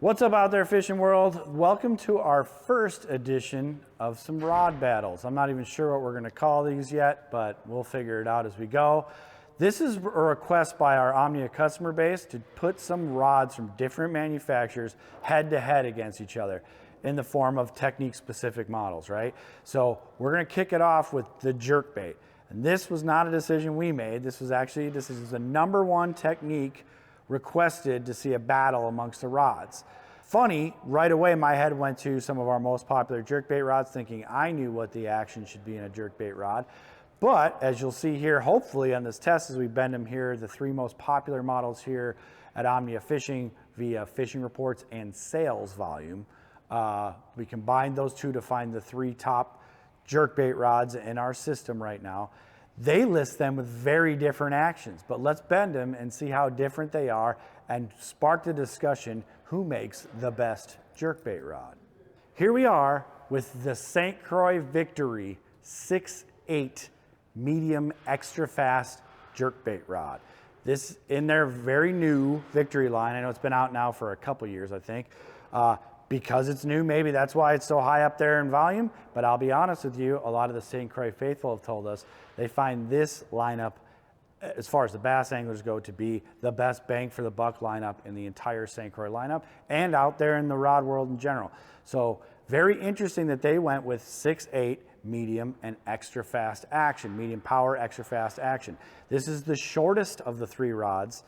What's up out there, fishing world? Welcome to our first edition of some rod battles. I'm not even sure what we're going to call these yet, but we'll figure it out as we go. This is a request by our Omnia customer base to put some rods from different manufacturers head to head against each other in the form of technique specific models, right? So we're going to kick it off with the jerkbait. And this was not a decision we made. This was the number one technique requested to see a battle amongst the rods. Funny, right away my head went to some of our most popular jerkbait rods, thinking I knew what the action should be in a jerkbait rod. But as you'll see here, hopefully on this test as we bend them here, the three most popular models here at Omnia Fishing via fishing reports and sales volume, we combined those two to find the three top jerkbait rods in our system right now. They list them with very different actions, but let's bend them and see how different they are and spark the discussion who makes the best jerkbait rod. Here we are with the St. Croix Victory 6'8" medium extra fast jerkbait rod. This in their very new Victory line. I know it's been out now for a couple years, I think. Because it's new, maybe that's why it's so high up there in volume, but I'll be honest with you, a lot of the St. Croix faithful have told us they find this lineup, as far as the bass anglers go, to be the best bang for the buck lineup in the entire St. Croix lineup and out there in the rod world in general. So very interesting that they went with 6'8" medium and extra fast action, medium power, extra fast action. This is the shortest of the three rods.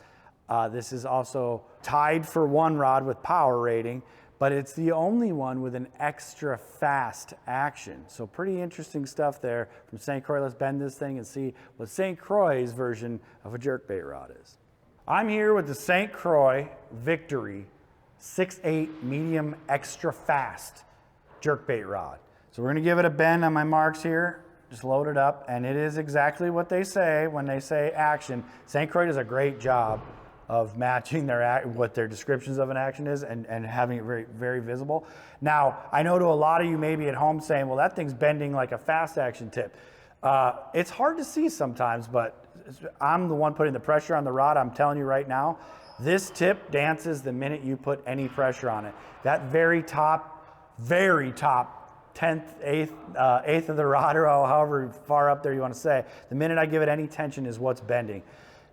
This is also tied for one rod with power rating, but it's the only one with an extra fast action. So pretty interesting stuff there from St. Croix. Let's bend this thing and see what St. Croix's version of a jerkbait rod is. I'm here with the St. Croix Victory 6'8" medium extra fast jerkbait rod. So we're gonna give it a bend on my marks here, just load it up, and it is exactly what they say when they say action. St. Croix does a great job of matching what their descriptions of an action is and having it very, very visible. Now, I know to a lot of you maybe at home saying, well, that thing's bending like a fast action tip. It's hard to see sometimes, but I'm the one putting the pressure on the rod. I'm telling you right now, this tip dances the minute you put any pressure on it. That very top 10th, eighth of the rod, or however far up there you want to say, the minute I give it any tension is what's bending.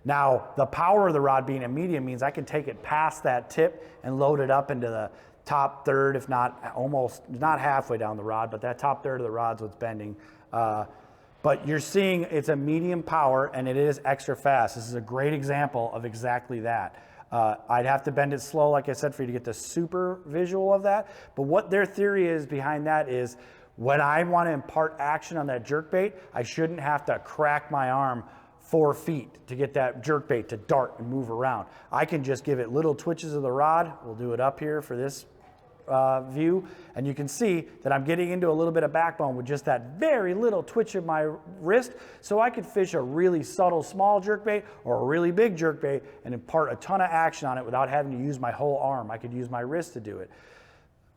Now, the power of the rod being a medium means I can take it past that tip and load it up into the top third, if not almost, not halfway down the rod, but that top third of the rod's what's bending. But you're seeing it's a medium power and it is extra fast. This is a great example of exactly that. I'd have to bend it slow, like I said, for you to get the super visual of that. But what their theory is behind that is when I want to impart action on that jerkbait, I shouldn't have to crack my arm 4 feet to get that jerkbait to dart and move around. I can just give it little twitches of the rod. We'll do it up here for this view, and you can see that I'm getting into a little bit of backbone with just that very little twitch of my wrist, so I could fish a really subtle small jerkbait or a really big jerkbait and impart a ton of action on it without having to use my whole arm. I could use my wrist to do it.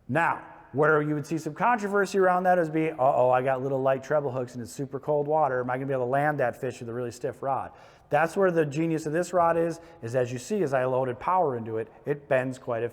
Now, where you would see some controversy around that is I got little light treble hooks and it's super cold water. Am I gonna be able to land that fish with a really stiff rod? That's where the genius of this rod is as you see, as I loaded power into it, it bends quite a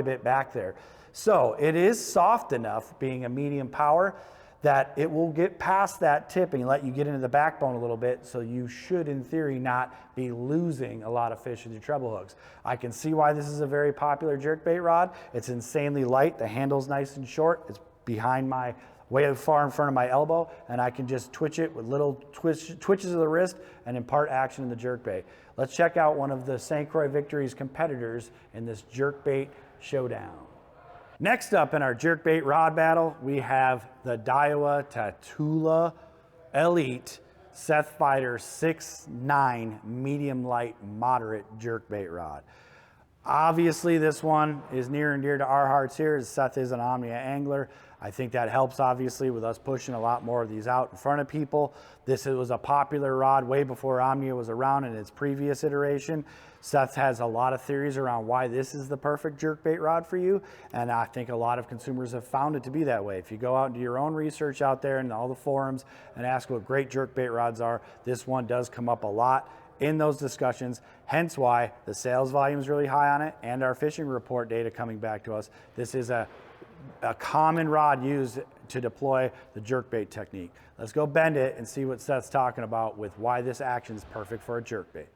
bit back there. So it is soft enough, being a medium power, that it will get past that tip and let you get into the backbone a little bit, so you should, in theory, not be losing a lot of fish with your treble hooks. I can see why this is a very popular jerkbait rod. It's insanely light, the handle's nice and short, it's behind my, way far in front of my elbow, and I can just twitch it with little twitches of the wrist and impart action in the jerkbait. Let's check out one of the St. Croix Victory's competitors in this jerkbait showdown. Next up in our jerkbait rod battle, we have the Daiwa Tatula Elite Seth Fighter 6'9" medium light moderate jerkbait rod. Obviously this one is near and dear to our hearts here, as Seth is an Omnia angler. I think that helps obviously with us pushing a lot more of these out in front of people. This was a popular rod way before Omnia was around in its previous iteration. Seth has a lot of theories around why this is the perfect jerkbait rod for you, and I think a lot of consumers have found it to be that way. If you go out and do your own research out there in all the forums and ask what great jerkbait rods are, this one does come up a lot in those discussions, hence why the sales volume is really high on it and our fishing report data coming back to us. This is a common rod used to deploy the jerkbait technique. Let's go bend it and see what Seth's talking about with why this action is perfect for a jerkbait.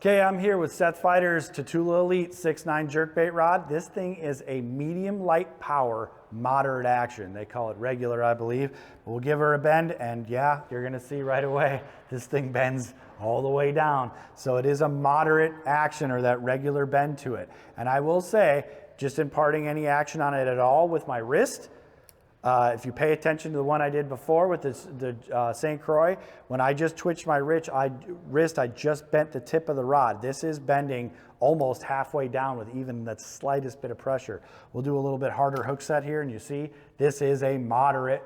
Okay, I'm here with Seth Fighter's Tatula Elite 6'9" jerkbait rod. This thing is a medium light power, moderate action. They call it regular, I believe. We'll give her a bend, and yeah, you're gonna see right away, this thing bends all the way down. So it is a moderate action, or that regular bend to it. And I will say, just imparting any action on it at all with my wrist, if you pay attention to the one I did before with the St. Croix, when I just twitched my wrist, I just bent the tip of the rod. This is bending almost halfway down with even the slightest bit of pressure. We'll do a little bit harder hook set here, and you see, this is a moderate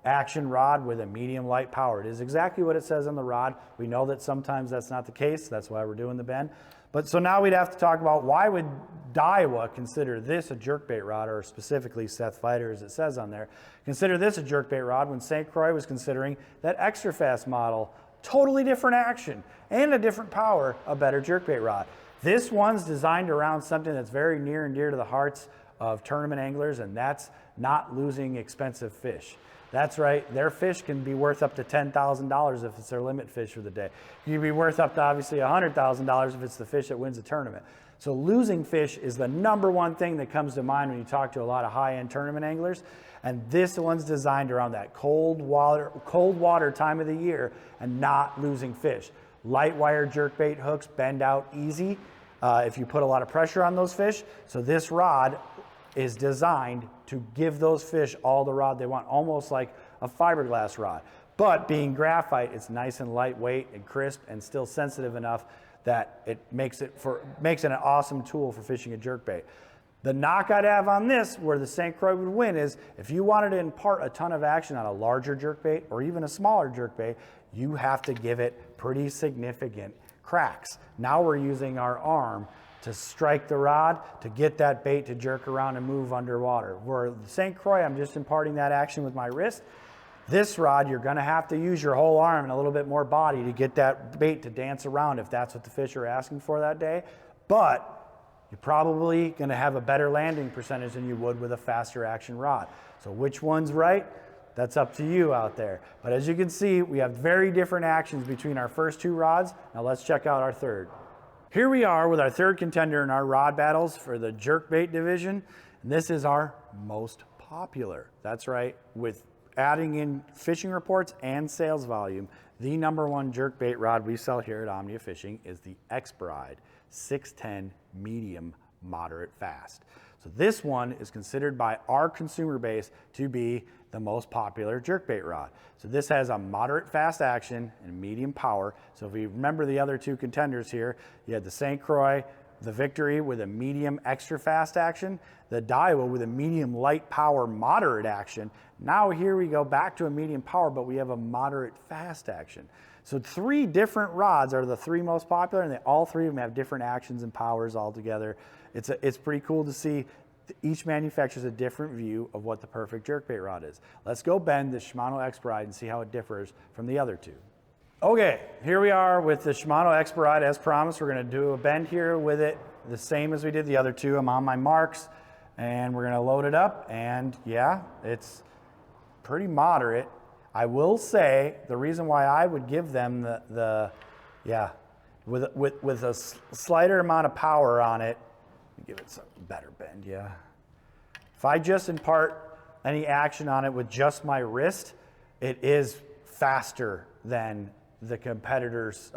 action rod with a medium light power. It is exactly what it says on the rod. We know that sometimes that's not the case. That's why we're doing the bend. But so now we'd have to talk about, why would Daiwa consider this a jerkbait rod, or specifically Seth Fighter, as it says on there, consider this a jerkbait rod when St. Croix was considering that extra fast model, totally different action and a different power, a better jerkbait rod. This one's designed around something that's very near and dear to the hearts of tournament anglers, and that's not losing expensive fish. That's right, their fish can be worth up to $10,000 if it's their limit fish for the day. You can be worth up to obviously $100,000 if it's the fish that wins the tournament. So losing fish is the #1 thing that comes to mind when you talk to a lot of high-end tournament anglers. And this one's designed around that cold water time of the year and not losing fish. Light wire jerkbait hooks bend out easy if you put a lot of pressure on those fish. So this rod is designed to give those fish all the rod they want, almost like a fiberglass rod. But being graphite, it's nice and lightweight and crisp and still sensitive enough that it makes it an awesome tool for fishing a jerkbait. The knock I'd have on this, where the St. Croix would win, is if you wanted to impart a ton of action on a larger jerkbait or even a smaller jerkbait, you have to give it pretty significant cracks. Now we're using our arm to strike the rod to get that bait to jerk around and move underwater. Where the St. Croix, I'm just imparting that action with my wrist. This rod, you're gonna have to use your whole arm and a little bit more body to get that bait to dance around if that's what the fish are asking for that day. But you're probably gonna have a better landing percentage than you would with a faster action rod. So which one's right? That's up to you out there. But as you can see, we have very different actions between our first 2 rods. Now let's check out our third. Here we are with our third contender in our rod battles for the jerkbait division. And this is our most popular. That's right, with adding in fishing reports and sales volume, the #1 jerkbait rod we sell here at Omnia Fishing is the Expride 610 medium moderate fast. So this one is considered by our consumer base to be the most popular jerkbait rod. So this has a moderate fast action and medium power. So if you remember the other 2 contenders here, you had the St. Croix, the Victory with a medium extra fast action, the Daiwa with a medium light power moderate action. Now here we go back to a medium power, but we have a moderate fast action. So 3 different rods are the 3 most popular, and all 3 of them have different actions and powers altogether. It's pretty cool to see each manufacturer's a different view of what the perfect jerkbait rod is. Let's go bend the Shimano Expride and see how it differs from the other 2. Okay, here we are with the Shimano Expride. As promised, we're gonna do a bend here with it, the same as we did the other 2. I'm on my marks, and we're gonna load it up, and yeah, it's pretty moderate. I will say, the reason why I would give them with a slighter amount of power on it, give it some better bend, yeah. If I just impart any action on it with just my wrist, it is faster than the competitor's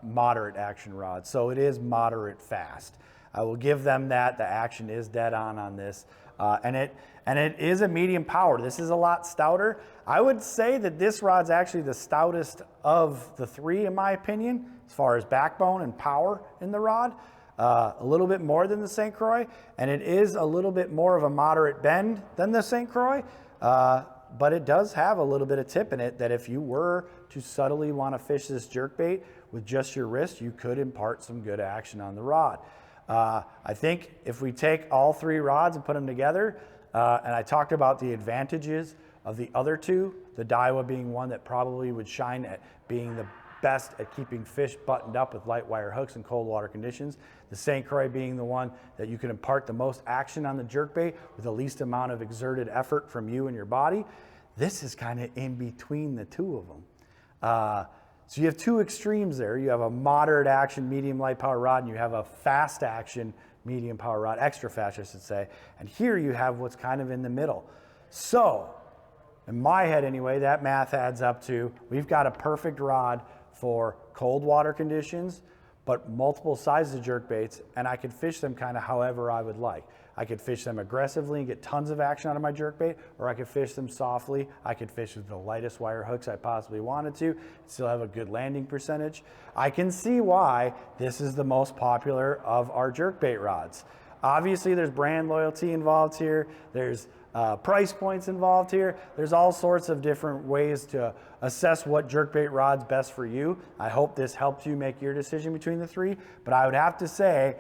moderate action rod. So it is moderate fast. I will give them that. The action is dead on this. And it is a medium power. This is a lot stouter. I would say that this rod's actually the stoutest of the 3, in my opinion, as far as backbone and power in the rod. A little bit more than the St. Croix, and it is a little bit more of a moderate bend than the St. Croix, but it does have a little bit of tip in it that if you were to subtly want to fish this jerkbait with just your wrist, you could impart some good action on the rod. I think if we take all 3 rods and put them together, and I talked about the advantages of the other 2, the Daiwa being one that probably would shine at being best at keeping fish buttoned up with light wire hooks in cold water conditions. The St. Croix being the one that you can impart the most action on the jerkbait with the least amount of exerted effort from you and your body. This is kind of in between the two of them. So you have two extremes there. You have a moderate action, medium light power rod, and you have a fast action, medium power rod, extra fast, I should say. And here you have what's kind of in the middle. So, in my head anyway, that math adds up to, we've got a perfect rod for cold water conditions, but multiple sizes of jerkbaits, and I could fish them kind of however I would like. I could fish them aggressively and get tons of action out of my jerkbait, or I could fish them softly. I could fish with the lightest wire hooks I possibly wanted to, still have a good landing percentage. I can see why this is the most popular of our jerkbait rods. Obviously, there's brand loyalty involved here. There's price points involved here. There's all sorts of different ways to assess what jerkbait rod's best for you. I hope this helped you make your decision between the three, but I would have to say,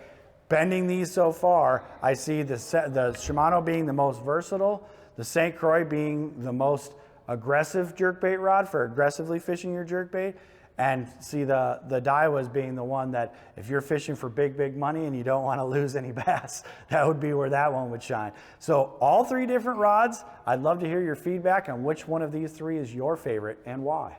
bending these so far, I see the Shimano being the most versatile, the St. Croix being the most aggressive jerkbait rod for aggressively fishing your jerkbait, and see the Daiwa as being the one that if you're fishing for big money and you don't want to lose any bass, that would be where that one would shine. So all three different rods, I'd love to hear your feedback on which one of these three is your favorite and why.